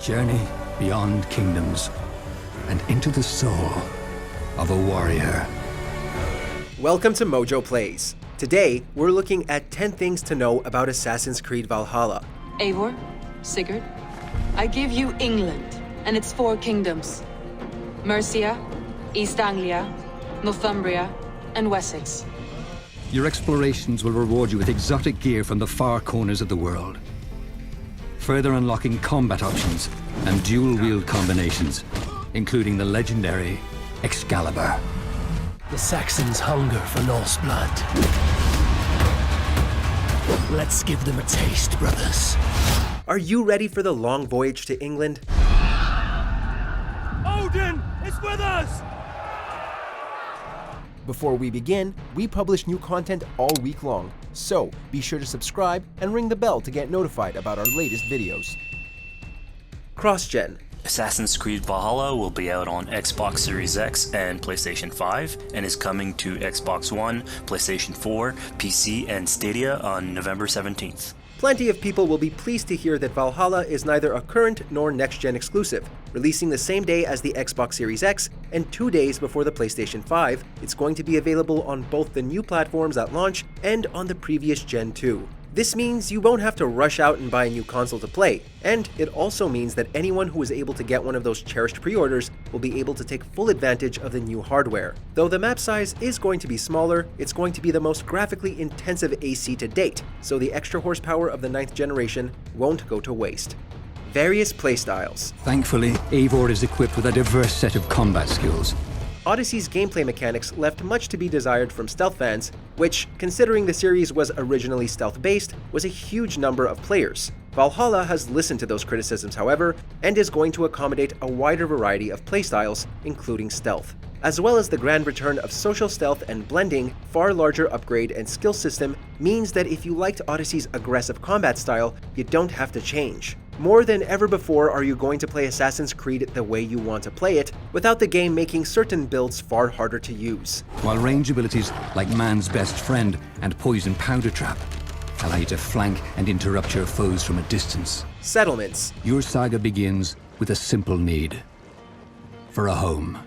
Journey beyond kingdoms and into the soul of a warrior. Welcome to MojoPlays. Today, we're looking at 10 things to know about Assassin's Creed Valhalla. Eivor, Sigurd, I give you England and its 4 kingdoms. Mercia, East Anglia, Northumbria, and Wessex. Your explorations will reward you with exotic gear from the far corners of the world, further unlocking combat options and dual-wield combinations, including the legendary Excalibur. The Saxons hunger for Norse blood. Let's give them a taste, brothers. Are you ready for the long voyage to England? Odin is with us! Before we begin, we publish new content all week long, so be sure to subscribe and ring the bell to get notified about our latest videos. Cross-gen. Assassin's Creed Valhalla will be out on Xbox Series X and PlayStation 5 and is coming to Xbox One, PlayStation 4, PC, and Stadia on November 17th. Plenty of people will be pleased to hear that Valhalla is neither a current nor next-gen exclusive. Releasing the same day as the Xbox Series X and 2 days before the PlayStation 5, it's going to be available on both the new platforms at launch and on the previous gen too. This means you won't have to rush out and buy a new console to play, and it also means that anyone who is able to get one of those cherished pre-orders will be able to take full advantage of the new hardware. Though the map size is going to be smaller, it's going to be the most graphically intensive AC to date, so the extra horsepower of the 9th generation won't go to waste. Various Playstyles. Thankfully, Eivor is equipped with a diverse set of combat skills. Odyssey's gameplay mechanics left much to be desired from stealth fans, which, considering the series was originally stealth-based, was a huge number of players. Valhalla has listened to those criticisms, however, and is going to accommodate a wider variety of playstyles, including stealth. As well as the grand return of social stealth and blending, far larger upgrade and skill system means that if you liked Odyssey's aggressive combat style, you don't have to change. More than ever before are you going to play Assassin's Creed the way you want to play it, without the game making certain builds far harder to use. While range abilities like Man's Best Friend and Poison Powder Trap allow you to flank and interrupt your foes from a distance. Settlements. Your saga begins with a simple need: for a home.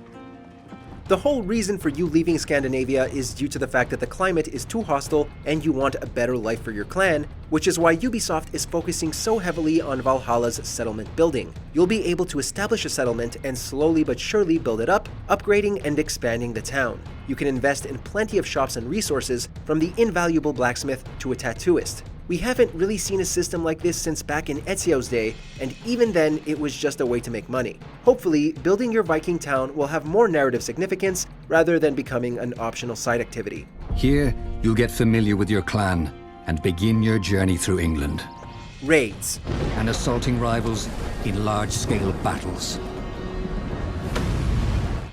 The whole reason for you leaving Scandinavia is due to the fact that the climate is too hostile and you want a better life for your clan, which is why Ubisoft is focusing so heavily on Valhalla's settlement building. You'll be able to establish a settlement and slowly but surely build it up, upgrading and expanding the town. You can invest in plenty of shops and resources, from the invaluable blacksmith to a tattooist. We haven't really seen a system like this since back in Ezio's day, and even then it was just a way to make money. Hopefully, building your Viking town will have more narrative significance rather than becoming an optional side activity. Here, you'll get familiar with your clan and begin your journey through England. Raids. And assaulting rivals in large-scale battles.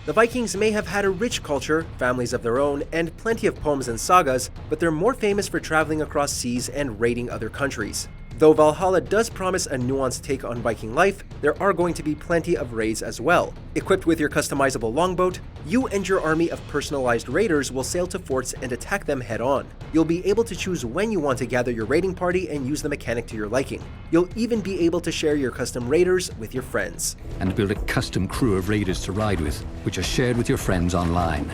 The Vikings may have had a rich culture, families of their own, and plenty of poems and sagas, but they're more famous for traveling across seas and raiding other countries. Though Valhalla does promise a nuanced take on Viking life, there are going to be plenty of raids as well. Equipped with your customizable longboat, you and your army of personalized raiders will sail to forts and attack them head-on. You'll be able to choose when you want to gather your raiding party and use the mechanic to your liking. You'll even be able to share your custom raiders with your friends. And build a custom crew of raiders to ride with, which are shared with your friends online.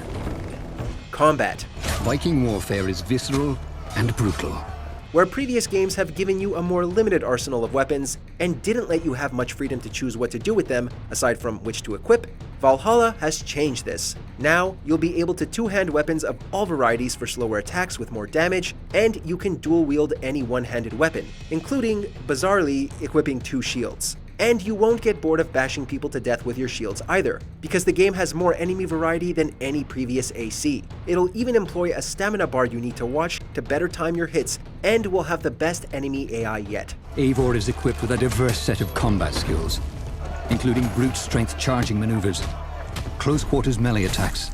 Combat. Viking warfare is visceral and brutal. Where previous games have given you a more limited arsenal of weapons and didn't let you have much freedom to choose what to do with them, aside from which to equip, Valhalla has changed this. Now, you'll be able to two-hand weapons of all varieties for slower attacks with more damage, and you can dual-wield any one-handed weapon, including, bizarrely, equipping 2 shields. And you won't get bored of bashing people to death with your shields either, because the game has more enemy variety than any previous AC. It'll even employ a stamina bar you need to watch to better time your hits, and will have the best enemy AI yet. Eivor is equipped with a diverse set of combat skills, including brute strength charging maneuvers, close quarters melee attacks,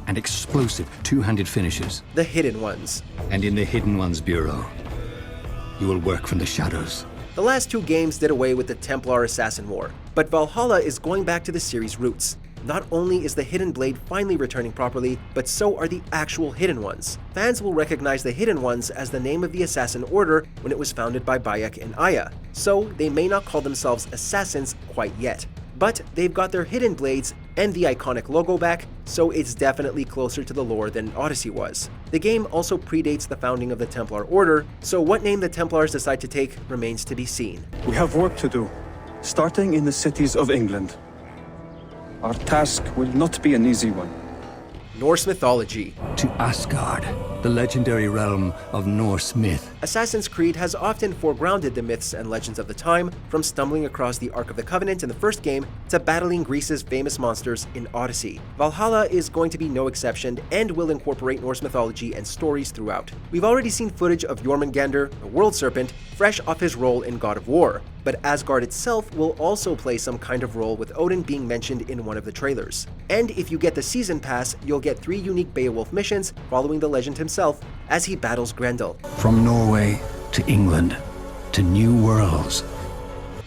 and explosive two-handed finishes. The Hidden Ones. And in the Hidden Ones Bureau, you will work from the shadows. The last 2 games did away with the Templar Assassin War, but Valhalla is going back to the series' roots. Not only is the hidden blade finally returning properly, but so are the actual hidden ones. Fans will recognize the hidden ones as the name of the assassin order when it was founded by Bayek and Aya, so they may not call themselves assassins quite yet. But they've got their hidden blades and the iconic logo back, so it's definitely closer to the lore than Odyssey was. The game also predates the founding of the Templar Order, so what name the Templars decide to take remains to be seen. We have work to do, starting in the cities of England. Our task will not be an easy one. Norse Mythology. To Asgard, the legendary realm of Norse myth. Assassin's Creed has often foregrounded the myths and legends of the time, from stumbling across the Ark of the Covenant in the first game to battling Greece's famous monsters in Odyssey. Valhalla is going to be no exception and will incorporate Norse mythology and stories throughout. We've already seen footage of Jormungandr, the World Serpent, fresh off his role in God of War, but Asgard itself will also play some kind of role, with Odin being mentioned in one of the trailers. And if you get the Season Pass, you'll get 3 unique Beowulf missions following the legend himself as he battles Grendel. From Norway to England to new worlds.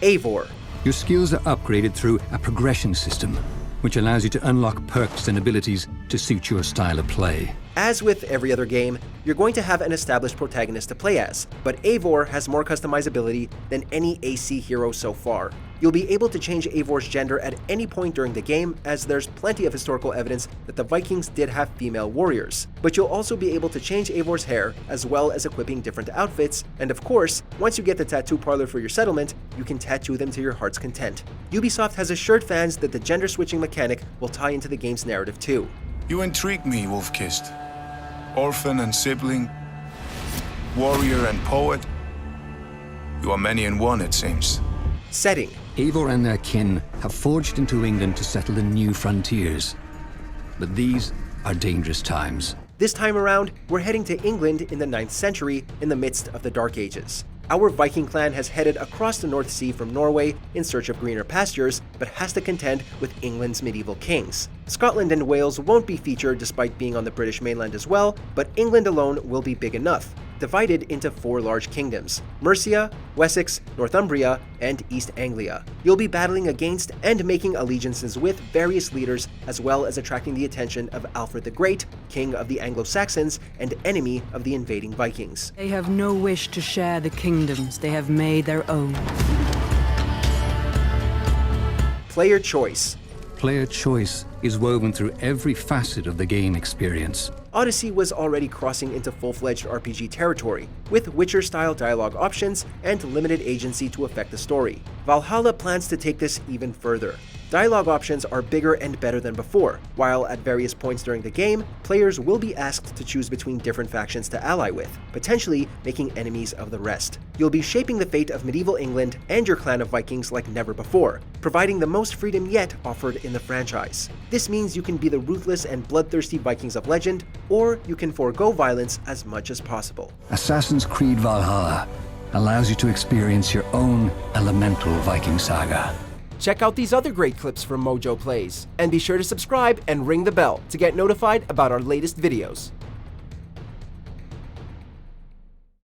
Eivor. Your skills are upgraded through a progression system, which allows you to unlock perks and abilities to suit your style of play. As with every other game, you're going to have an established protagonist to play as, but Eivor has more customizability than any AC hero so far. You'll be able to change Eivor's gender at any point during the game, as there's plenty of historical evidence that the Vikings did have female warriors. But you'll also be able to change Eivor's hair, as well as equipping different outfits, and of course, once you get the tattoo parlor for your settlement, you can tattoo them to your heart's content. Ubisoft has assured fans that the gender switching mechanic will tie into the game's narrative too. You intrigue me, Wolf-Kissed. Orphan and sibling, warrior and poet. You are many in one, it seems. Setting. Eivor and their kin have forged into England to settle the new frontiers. But these are dangerous times. This time around, we're heading to England in the 9th century in the midst of the Dark Ages. Our Viking clan has headed across the North Sea from Norway in search of greener pastures, but has to contend with England's medieval kings. Scotland and Wales won't be featured despite being on the British mainland as well, but England alone will be big enough, divided into 4 large kingdoms: Mercia, Wessex, Northumbria, and East Anglia. You'll be battling against and making allegiances with various leaders, as well as attracting the attention of Alfred the Great, king of the Anglo-Saxons and enemy of the invading Vikings. They have no wish to share the kingdoms they have made their own. Player choice. Player choice is woven through every facet of the game experience. Odyssey was already crossing into full-fledged RPG territory, with Witcher-style dialogue options and limited agency to affect the story. Valhalla plans to take this even further. Dialogue options are bigger and better than before, while at various points during the game, players will be asked to choose between different factions to ally with, potentially making enemies of the rest. You'll be shaping the fate of medieval England and your clan of Vikings like never before, providing the most freedom yet offered in the franchise. This means you can be the ruthless and bloodthirsty Vikings of legend, or you can forego violence as much as possible. Assassin's Creed Valhalla allows you to experience your own elemental Viking saga. Check out these other great clips from MojoPlays, and be sure to subscribe and ring the bell to get notified about our latest videos.